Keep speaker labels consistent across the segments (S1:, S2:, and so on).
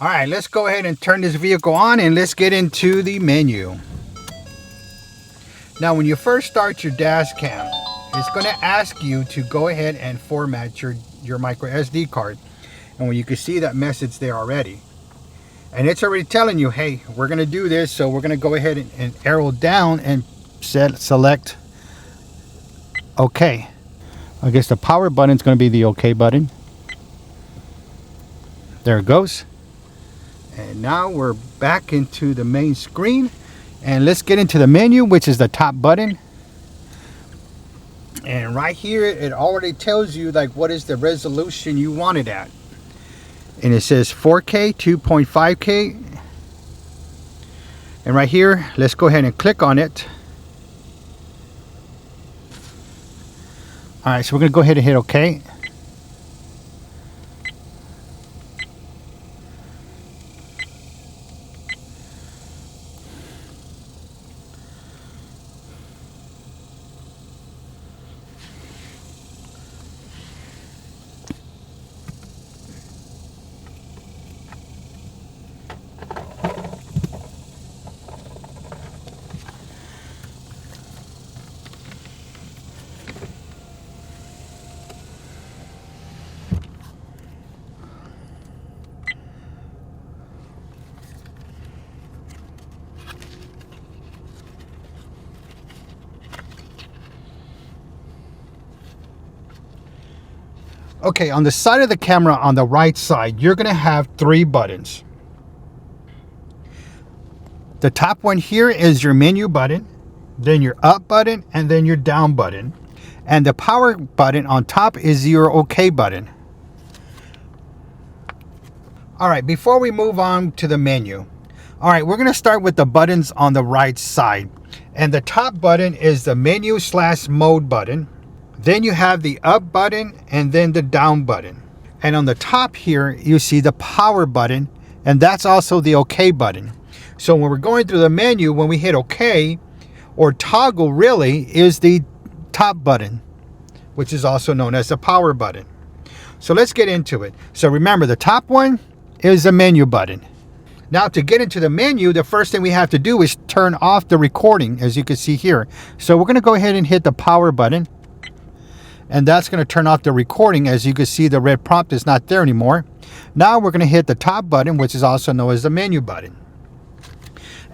S1: All right, let's go ahead and turn this vehicle on and let's get into the menu. Now, when you first start your dash cam, it's going to ask you to go ahead and format your micro SD card. And when you can see that message there already. And it's already telling you, hey, we're going to do this. So we're going to go ahead and arrow down and select OK. I guess the power button is going to be the OK button. There it goes. And now we're back into the main screen. And let's get into the menu, which is the top button. And right here, it already tells you like what is the resolution you want it at. And it says 4K, 2.5K. And right here, let's go ahead and click on it. All right, so we're going to go ahead and hit OK. Okay, on the side of the camera on the right side, you're going to have 3 buttons. The top one here is your menu button, then your up button, and then your down button. And the power button on top is your OK button. All right, before we move on to the menu, all right, we're going to start with the buttons on the right side. And the top button is the menu/mode button. Then you have the up button and then the down button. And on the top here, you see the power button, and that's also the OK button. So when we're going through the menu, when we hit OK, or toggle really, is the top button, which is also known as the power button. So let's get into it. So remember, the top one is the menu button. Now to get into the menu, the first thing we have to do is turn off the recording, as you can see here. So we're going to go ahead and hit the power button. And that's going to turn off the recording. As you can see, the red prompt is not there anymore. Now we're going to hit the top button, which is also known as the menu button.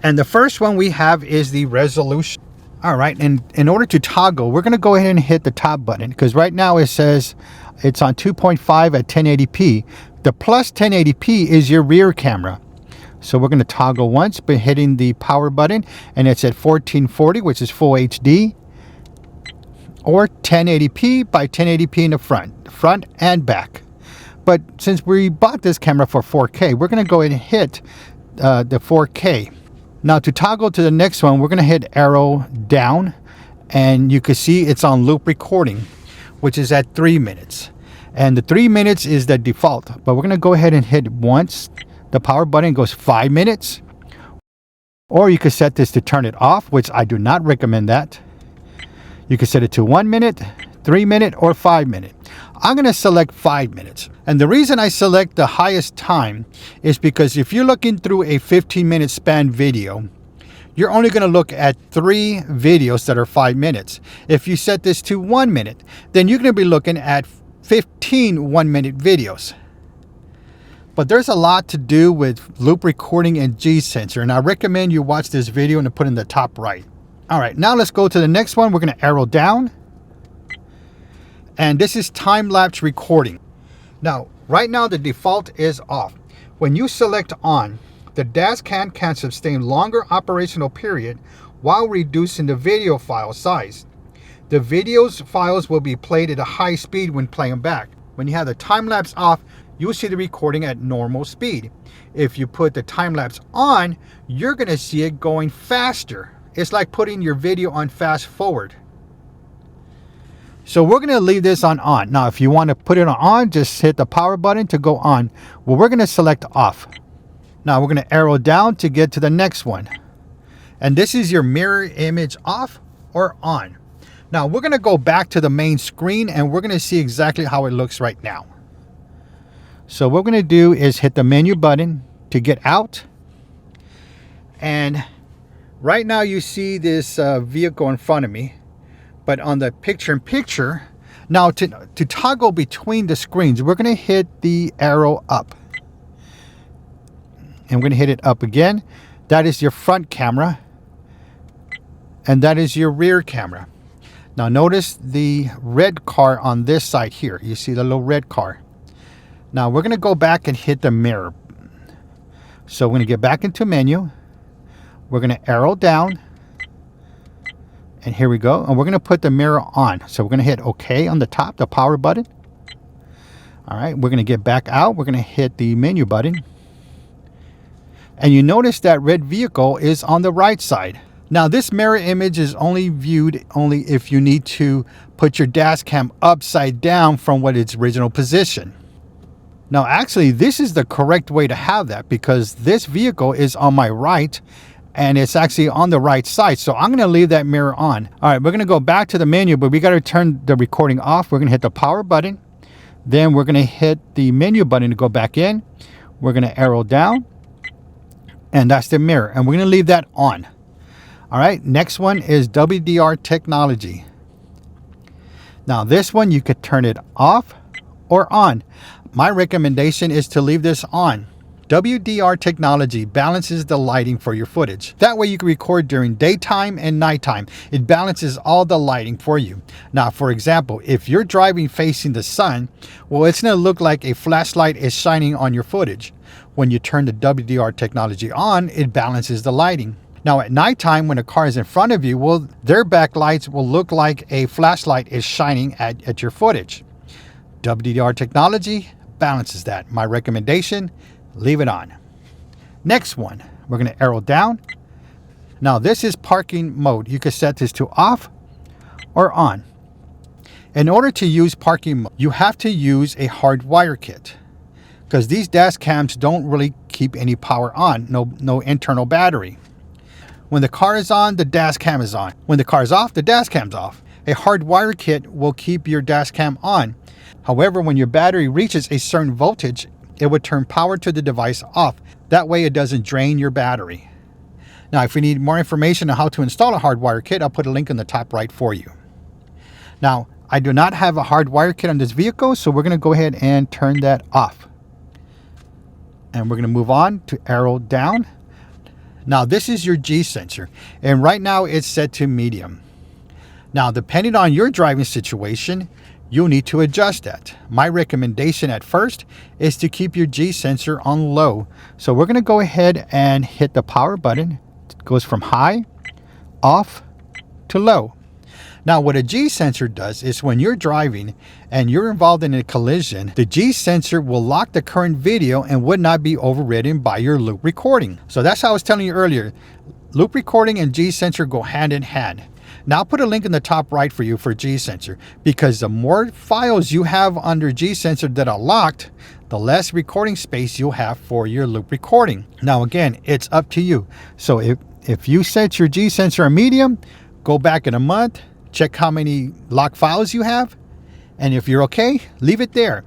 S1: And the first one we have is the resolution. All right, and in order to toggle, we're going to go ahead and hit the top button, because right now it says it's on 2.5 at 1080p. The plus 1080p is your rear camera. So we're going to toggle once by hitting the power button, and it's at 1440, which is full HD. Or 1080p by 1080p in the front and back. But since we bought this camera for 4K, we're going to go ahead and hit the 4K. Now to toggle to the next one, we're going to hit arrow down, and you can see it's on loop recording, which is at 3 minutes. And the 3 minutes is the default, but we're going to go ahead and hit once. The power button goes 5 minutes. Or you can set this to turn it off, which I do not recommend that. You can set it to 1 minute, 3 minute, or 5 minute. I'm going to select 5 minutes. And the reason I select the highest time is because if you're looking through a 15-minute span video, you're only going to look at 3 videos that are 5 minutes. If you set this to 1 minute, then you're going to be looking at 15 1-minute videos. But there's a lot to do with loop recording and G-sensor, and I recommend you watch this video and put in the top right. All right, now let's go to the next one. We're going to arrow down. And this is time-lapse recording. Now, right now the default is off. When you select on, the dash cam can sustain longer operational period while reducing the video file size. The video's files will be played at a high speed when playing back. When you have the time-lapse off, you'll see the recording at normal speed. If you put the time-lapse on, you're going to see it going faster. It's like putting your video on fast forward. So we're going to leave this on. Now, if you want to put it on, just hit the power button to go on. Well, we're going to select off. Now we're going to arrow down to get to the next one. And this is your mirror image off or on. Now we're going to go back to the main screen and we're going to see exactly how it looks right now. So what we're going to do is hit the menu button, to get out. And right now you see this vehicle in front of me, but on the picture-in-picture, now to toggle between the screens, we're going to hit the arrow up. And we're going to hit it up again. That is your front camera. And that is your rear camera. Now notice the red car on this side here. You see the little red car. Now we're going to go back and hit the mirror. So we're going to get back into menu. We're going to arrow down. And here we go. And we're going to put the mirror on. So we're going to hit OK on the top, the power button. All right, we're going to get back out. We're going to hit the menu button. And you notice that red vehicle is on the right side. Now this mirror image is only viewed if you need to put your dash cam upside down from what its original position. Now actually this is the correct way to have that, because this vehicle is on my right and it's actually on the right side. So I'm going to leave that mirror on. All right, we're going to go back to the menu, but we got to turn the recording off. We're going to hit the power button. Then we're going to hit the menu button to go back in. We're going to arrow down. And that's the mirror. And we're going to leave that on. All right, next one is WDR technology. Now this one you could turn it off or on. My recommendation is to leave this on. WDR technology balances the lighting for your footage. That way you can record during daytime and nighttime. It balances all the lighting for you. Now, for example, if you're driving facing the sun, well, it's going to look like a flashlight is shining on your footage. When you turn the WDR technology on, it balances the lighting. Now at nighttime, when a car is in front of you, well, their backlights will look like a flashlight is shining at your footage. WDR technology balances that. My recommendation, leave it on. Next one, we're going to arrow down. Now this is parking mode. You can set this to off or on. In order to use parking mode, you have to use a hardwire kit, because these dash cams don't really keep any power on, no internal battery. When the car is on, the dash cam is on. When the car is off, the dash cam's off. A hardwire kit will keep your dash cam on. However, when your battery reaches a certain voltage, it would turn power to the device off. That way it doesn't drain your battery. Now, if you need more information on how to install a hardwire kit, I'll put a link in the top right for you. Now, I do not have a hardwire kit on this vehicle, so we're going to go ahead and turn that off. And we're going to move on to arrow down. Now this is your G sensor, and right now it's set to medium. Now depending on your driving situation, you'll need to adjust that. My recommendation at first is to keep your G sensor on low. So we're going to go ahead and hit the power button. It goes from high, off to low. Now what a G sensor does is when you're driving and you're involved in a collision, the G sensor will lock the current video and would not be overridden by your loop recording. So that's how I was telling you earlier. Loop recording and G sensor go hand in hand. Now I'll put a link in the top right for you for G sensor, because the more files you have under G sensor that are locked, the less recording space you'll have for your loop recording. Now again, it's up to you. So if you set your G sensor on medium, go back in a month, check how many locked files you have, and if you're okay, leave it there.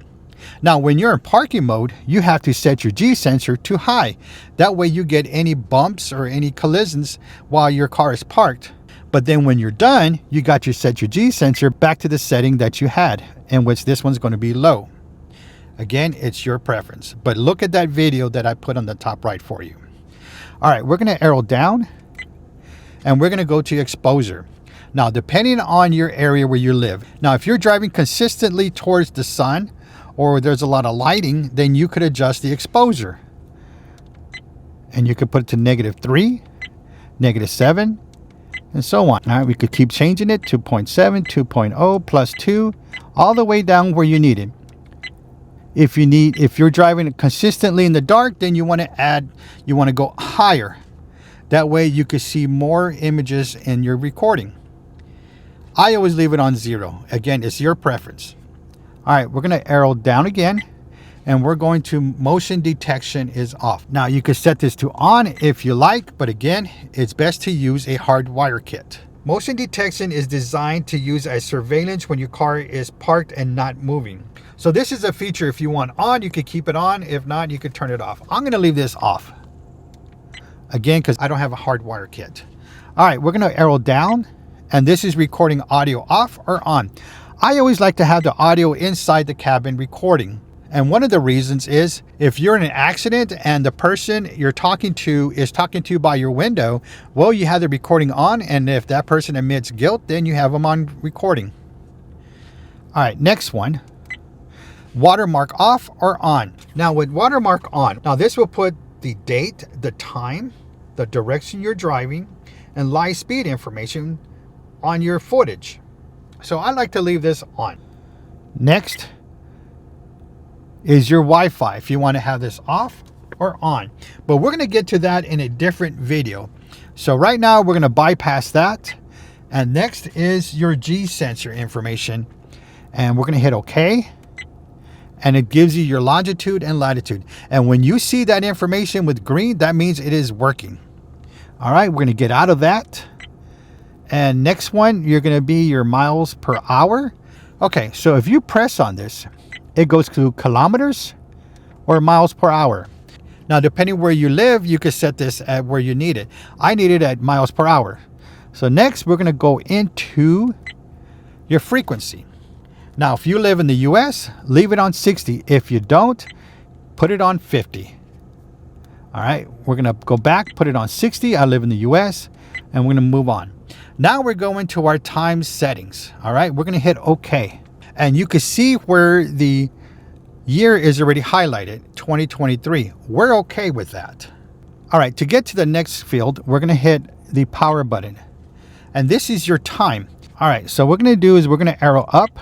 S1: Now when you're in parking mode, you have to set your G sensor to high. That way you get any bumps or any collisions while your car is parked. But then when you're done, you got to set your G sensor back to the setting that you had, in which this one's going to be low. Again, it's your preference, but look at that video that I put on the top right for you. All right, we're going to arrow down and we're going to go to exposure. Now, depending on your area where you live. Now, if you're driving consistently towards the sun or there's a lot of lighting, then you could adjust the exposure. And you could put it to -3, -7, and so on. All right, we could keep changing it, 2.7, 2.0, +2, all the way down where you need it. If you're driving consistently in the dark, then you want to go higher. That way you can see more images in your recording. I always leave it on 0. Again, it's your preference. All right, we're going to arrow down again, and we're going to motion detection is off. Now you can set this to on if you like, but again, it's best to use a hardwire kit. Motion detection is designed to use as surveillance when your car is parked and not moving. So this is a feature, if you want on, you could keep it on. If not, you could turn it off. I'm gonna leave this off. Again, because I don't have a hardwire kit. All right, we're gonna arrow down, and this is recording audio off or on. I always like to have the audio inside the cabin recording. And one of the reasons is if you're in an accident and the person you're talking to is talking to you by your window, well, you have the recording on, and if that person admits guilt, then you have them on recording. All right, next one. Watermark off or on. Now with watermark on, now this will put the date, the time, the direction you're driving, and live speed information on your footage. So I like to leave this on. Next is your Wi-Fi, if you want to have this off or on. But we're going to get to that in a different video. So right now we're going to bypass that. And next is your G sensor information. And we're going to hit OK. And it gives you your longitude and latitude. And when you see that information with green, that means it is working. All right, we're going to get out of that. And next one, you're going to be your miles per hour. Okay, so if you press on this, it goes to kilometers or miles per hour. Now, depending where you live, you can set this at where you need it. I need it at miles per hour. So next, we're going to go into your frequency. Now, if you live in the US, leave it on 60. If you don't, put it on 50. All right, we're going to go back, put it on 60. I live in the US, and we're going to move on. Now we're going to our time settings. All right, we're going to hit OK. And you can see where the year is already highlighted, 2023. We're okay with that. All right, to get to the next field, we're going to hit the power button. And this is your time. All right, so what we're going to do is we're going to arrow up.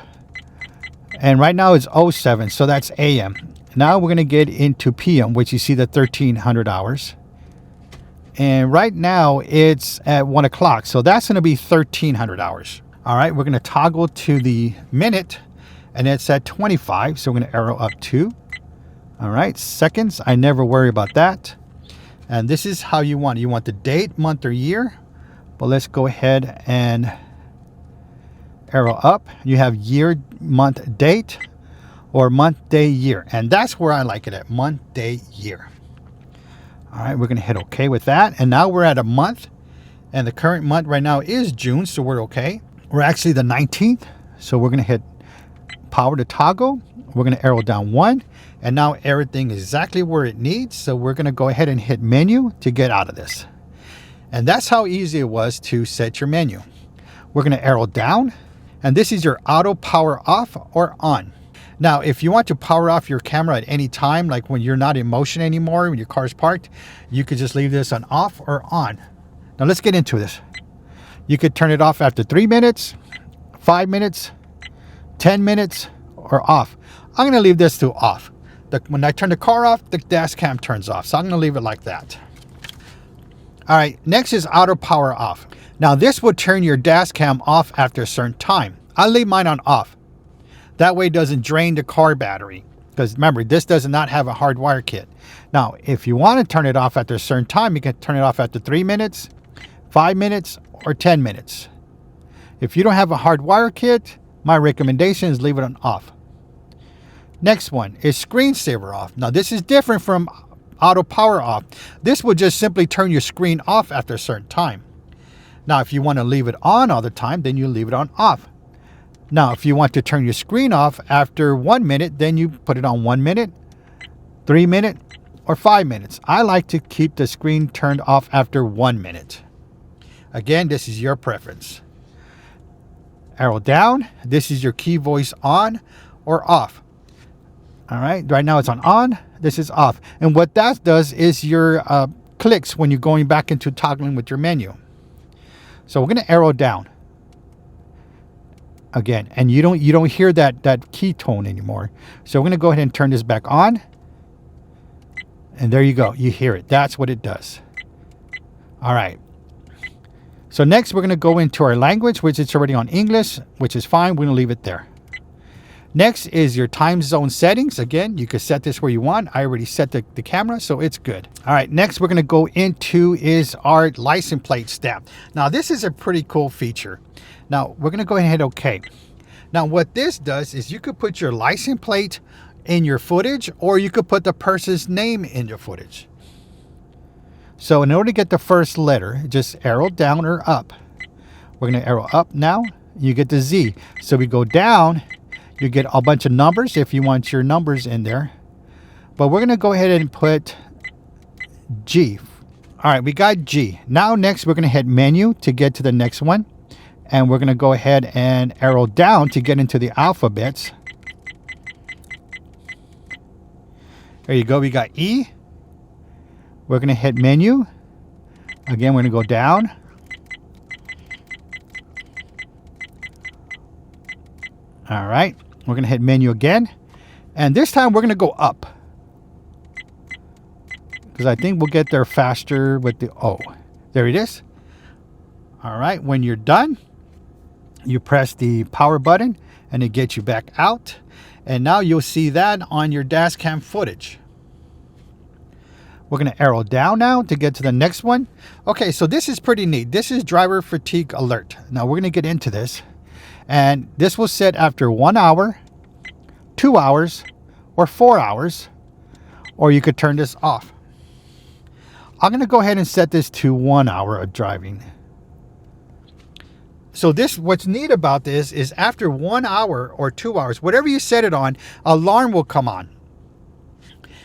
S1: And right now it's 07, so that's AM. Now we're going to get into PM, which you see the 1300 hours. And right now it's at 1 o'clock, so that's going to be 1300 hours. All right, we're going to toggle to the minute, and it's at 25, so we're going to arrow up 2. All right, seconds, I never worry about that. And this is how you want it. You want the date, month, or year. But let's go ahead and arrow up. You have year, month, date, or month, day, year. And that's where I like it at, month, day, year. All right, we're going to hit OK with that. And now we're at a month. And the current month right now is June, so we're okay. We're actually the 19th. So we're going to hit power to toggle. We're going to arrow down 1. And now everything is exactly where it needs. So we're going to go ahead and hit menu to get out of this. And that's how easy it was to set your menu. We're going to arrow down. And this is your auto power off or on. Now, if you want to power off your camera at any time, like when you're not in motion anymore, when your car's parked, you could just leave this on off or on. Now let's get into this. You could turn it off after 3 minutes, 5 minutes, 10 minutes, or off. I'm going to leave this to off. When I turn the car off, the dash cam turns off. So I'm going to leave it like that. All right, next is auto power off. Now this will turn your dash cam off after a certain time. I'll leave mine on off. That way it doesn't drain the car battery. Because remember, this does not have a hardwire kit. Now, if you want to turn it off after a certain time, you can turn it off after 3 minutes, 5 minutes, or 10 minutes. If you don't have a hardwire kit, my recommendation is leave it on off. Next one is screensaver off. Now this is different from auto power off. This will just simply turn your screen off after a certain time. Now, if you want to leave it on all the time, then you leave it on off. Now, if you want to turn your screen off after 1 minute, then you put it on 1 minute, 3 minutes, or 5 minutes. I like to keep the screen turned off after 1 minute. Again, this is your preference. Arrow down. This is your key voice on or off. All right, right now it's on. This is off. And what that does is your clicks when you're going back into toggling with your menu. So we're going to arrow down. Again, and you don't hear that key tone anymore. So we're going to go ahead and turn this back on. And there you go. You hear it. That's what it does. All right. So next we're going to go into our language, which is already on English, which is fine. We're going to leave it there. Next is your time zone settings. Again, you can set this where you want. I already set the camera, so it's good. All right, next we're going to go into is our license plate stamp. Now, this is a pretty cool feature. Now, we're going to go ahead and hit OK. Now what this does is you could put your license plate in your footage, or you could put the person's name in your footage. So in order to get the first letter, just arrow down or up. We're going to arrow up now. You get the Z. So we go down, you get a bunch of numbers if you want your numbers in there. But we're going to go ahead and put G. All right, we got G. Now next we're going to hit menu to get to the next one. And we're going to go ahead and arrow down to get into the alphabets. There you go. We got E. We're going to hit menu. Again, we're going to go down. All right. We're going to hit menu again. And this time we're going to go up, because I think we'll get there faster with the O. There it is. All right. When you're done, you press the power button and it gets you back out. And now you'll see that on your dash cam footage. We're going to arrow down now to get to the next one. Okay, so this is pretty neat. This is driver fatigue alert. Now we're going to get into this. And this will set after 1 hour, 2 hours, or 4 hours. Or you could turn this off. I'm going to go ahead and set this to 1 hour of driving. So this, what's neat about this is after 1 hour or 2 hours, whatever you set it on, alarm will come on.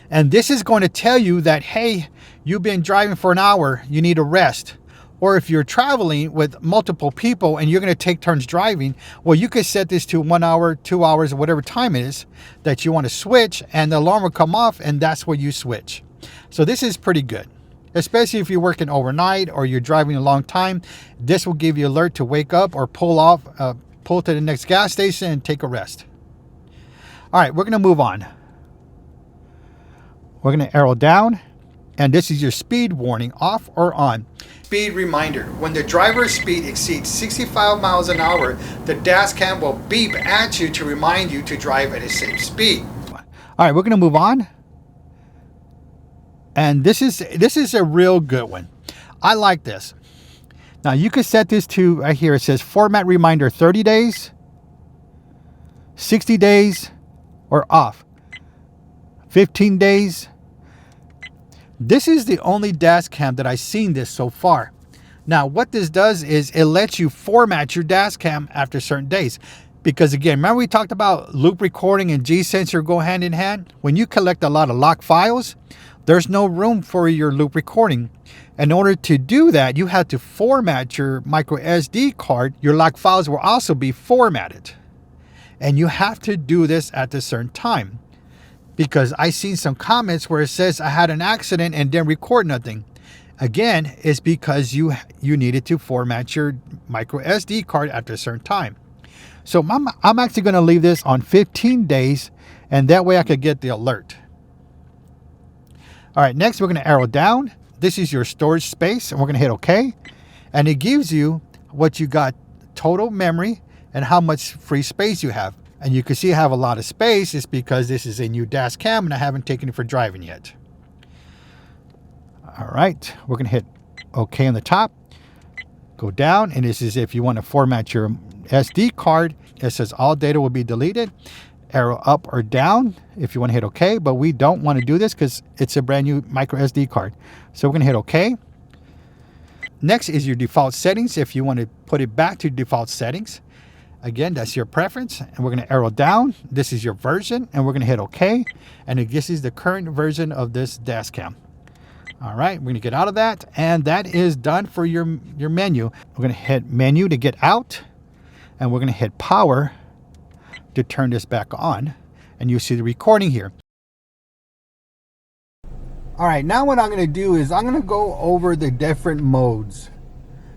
S1: And this is going to tell you that, hey, you've been driving for an hour, you need a rest. Or if you're traveling with multiple people and you're going to take turns driving, well, you could set this to 1 hour, 2 hours, or whatever time it is that you want to switch, and the alarm will come off, and that's where you switch. So this is pretty good. Especially if you're working overnight or you're driving a long time, this will give you alert to wake up or pull to the next gas station and take a rest. All right, we're going to move on. We're going to arrow down, and this is your speed warning, off or on. Speed reminder: when the driver's speed exceeds 65 miles an hour, the dash cam will beep at you to remind you to drive at a safe speed. All right, we're going to move on. And this is a real good one. I like this. Now you can set this to, right here, it says format reminder 30 days, 60 days, or off. 15 days. This is the only dash cam that I've seen this so far. Now what this does is it lets you format your dash cam after certain days. Because again, remember we talked about loop recording and G-sensor go hand in hand? When you collect a lot of lock files, there's no room for your loop recording. In order to do that, you have to format your micro SD card. Your lock files will also be formatted. And you have to do this at a certain time. Because I've seen some comments where it says I had an accident and didn't record nothing. Again, it's because you needed to format your micro SD card after a certain time. So I'm actually going to leave this on 15 days, and that way I could get the alert. All right, next we're going to arrow down. This is your storage space, and we're going to hit OK. And it gives you what you got, total memory, and how much free space you have. And you can see I have a lot of space. It's because this is a new dash cam, and I haven't taken it for driving yet. All right, we're going to hit OK on the top. Go down, and this is if you want to format your SD card. It says all data will be deleted. Arrow up or down if you want to hit OK, but we don't want to do this because it's a brand new micro SD card. So we're going to hit OK. Next is your default settings. If you want to put it back to default settings, again, that's your preference. And we're going to arrow down. This is your version, and we're going to hit OK. And this is the current version of this dash cam. All right, we're going to get out of that, and that is done for your menu. We're going to hit menu to get out, and we're going to hit power to turn this back on, and you see the recording here. All right, now what I'm going to do is I'm going to go over the different modes.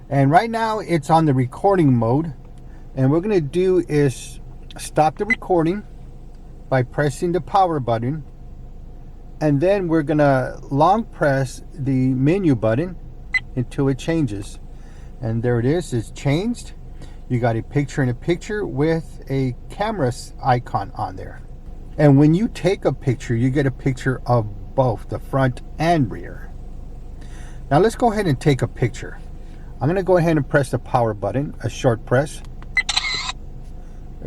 S1: And right now it's on the recording mode, and what we're going to do is stop the recording by pressing the power button, and then we're going to long press the menu button until it changes. And there it is, it's changed. You got a picture in a picture with a camera icon on there. And when you take a picture, you get a picture of both the front and rear. Now let's go ahead and take a picture. I'm going to go ahead and press the power button, a short press.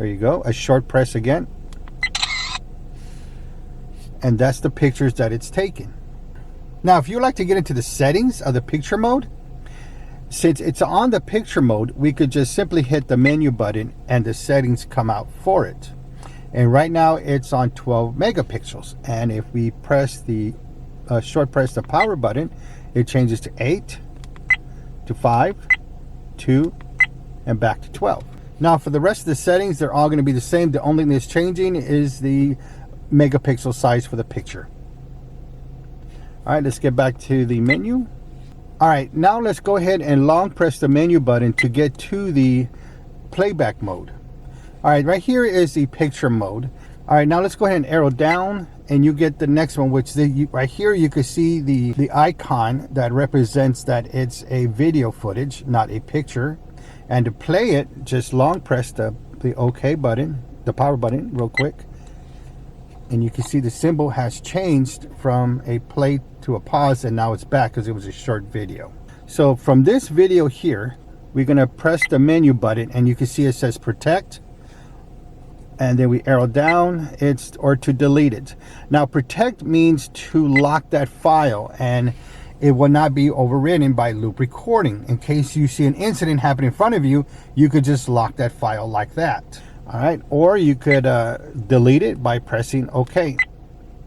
S1: There you go, a short press again. And that's the pictures that it's taking. Now, if you'd like to get into the settings of the picture mode, since it's on the picture mode, we could just simply hit the menu button and the settings come out for it. And right now it's on 12 megapixels. And if we press the short press the power button, it changes to 8, to 5, 2, and back to 12. Now for the rest of the settings, they're all going to be the same. The only thing that's changing is the megapixel size for the picture. All right, let's get back to the menu. All right, now let's go ahead and long press the menu button to get to the playback mode. All right, right here is the picture mode. All right, now let's go ahead and arrow down and you get the next one, which right here you can see the icon that represents that it's a video footage, not a picture. And to play it, just long press the OK button, the power button real quick. And you can see the symbol has changed from a play to a pause, and now it's back because it was a short video. So from this video here, we're going to press the menu button and you can see it says protect. And then we arrow down, or to delete it. Now protect means to lock that file and it will not be overridden by loop recording. In case you see an incident happen in front of you, you could just lock that file like that. All right, or you could delete it by pressing OK.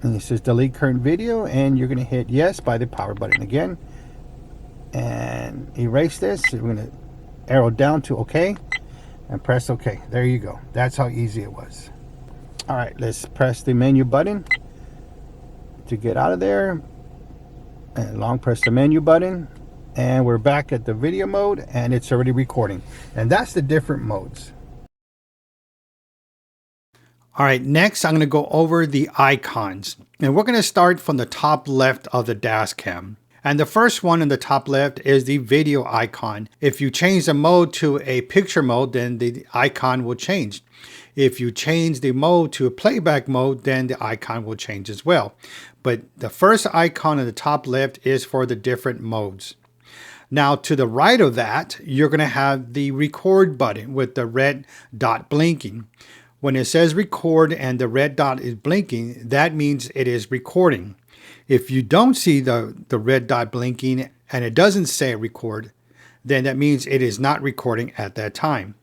S1: And it says delete current video, and you're going to hit yes by the power button again. And erase this. So we're going to arrow down to OK and press OK. There you go. That's how easy it was. All right, let's press the menu button to get out of there. And long press the menu button. And we're back at the video mode, and it's already recording. And that's the different modes. All right, next I'm going to go over the icons, and we're going to start from the top left of the dash cam. And the first one in the top left is the video icon. If you change the mode to a picture mode, then the icon will change. If you change the mode to a playback mode, then the icon will change as well. But the first icon in the top left is for the different modes. Now to the right of that, you're going to have the record button with the red dot blinking. When it says record and the red dot is blinking, that means it is recording. If you don't see the red dot blinking and it doesn't say record, then that means it is not recording at that time.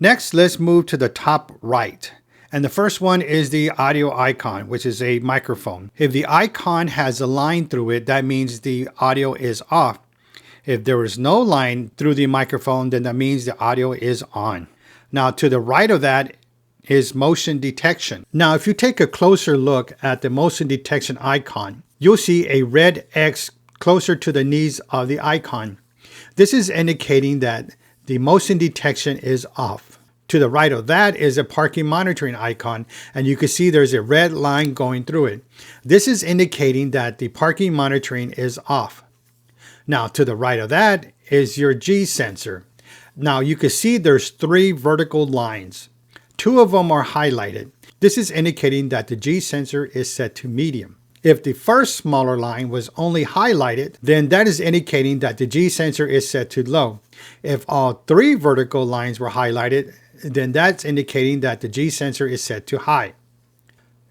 S1: Next, let's move to the top right. And the first one is the audio icon, which is a microphone. If the icon has a line through it, that means the audio is off. If there is no line through the microphone, then that means the audio is on. Now to the right of that is motion detection. Now, if you take a closer look at the motion detection icon, you'll see a red X closer to the knees of the icon. This is indicating that the motion detection is off. To the right of that is a parking monitoring icon, and you can see there's a red line going through it. This is indicating that the parking monitoring is off. Now, to the right of that is your G sensor. Now, you can see there's 3 vertical lines. 2 of them are highlighted. This is indicating that the G sensor is set to medium. If the first smaller line was only highlighted, then that is indicating that the G sensor is set to low. If all 3 vertical lines were highlighted, then that's indicating that the G sensor is set to high.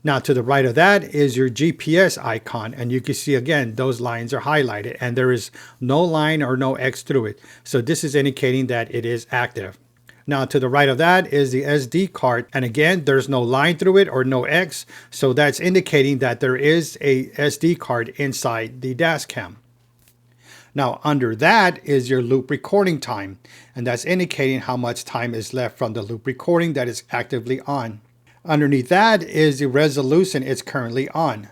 S1: Now to the right of that is your GPS icon, and you can see again those lines are highlighted and there is no line or no X through it. So this is indicating that it is active. Now to the right of that is the SD card, and again there's no line through it or no X, so that's indicating that there is a SD card inside the dash cam. Now under that is your loop recording time, and that's indicating how much time is left from the loop recording that is actively on. Underneath that is the resolution it's currently on.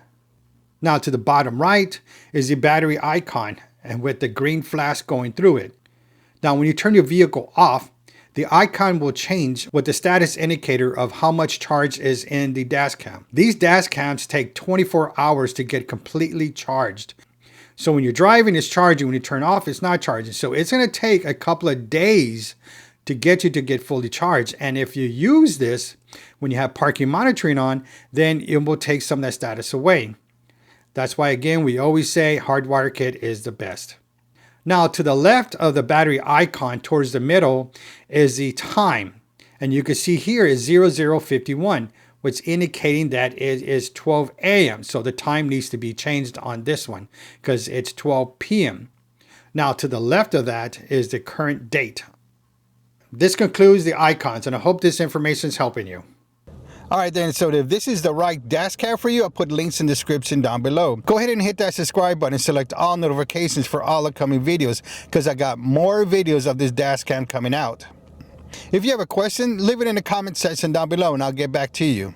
S1: Now to the bottom right is the battery icon, and with the green flash going through it. Now when you turn your vehicle off, the icon will change with the status indicator of how much charge is in the dash cam. These dash cams take 24 hours to get completely charged. So when you're driving, it's charging. When you turn off, it's not charging. So it's going to take a couple of days to get you to get fully charged. And if you use this when you have parking monitoring on, then it will take some of that status away. That's why, again, we always say hardwire kit is the best. Now to the left of the battery icon towards the middle is the time. And you can see here is 0051, which is indicating that it is 12 a.m. So the time needs to be changed on this one because it's 12 p.m. Now to the left of that is the current date. This concludes the icons, and I hope this information is helping you. All right then, so if this is the right dash cam for you, I'll put links in the description down below. Go ahead and hit that subscribe button and select all notifications for all upcoming videos because I got more videos of this dash cam coming out. If you have a question, leave it in the comment section down below and I'll get back to you.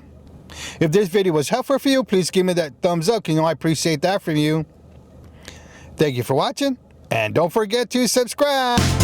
S1: If this video was helpful for you, please give me that thumbs up. You know I appreciate that from you. Thank you for watching, and don't forget to subscribe.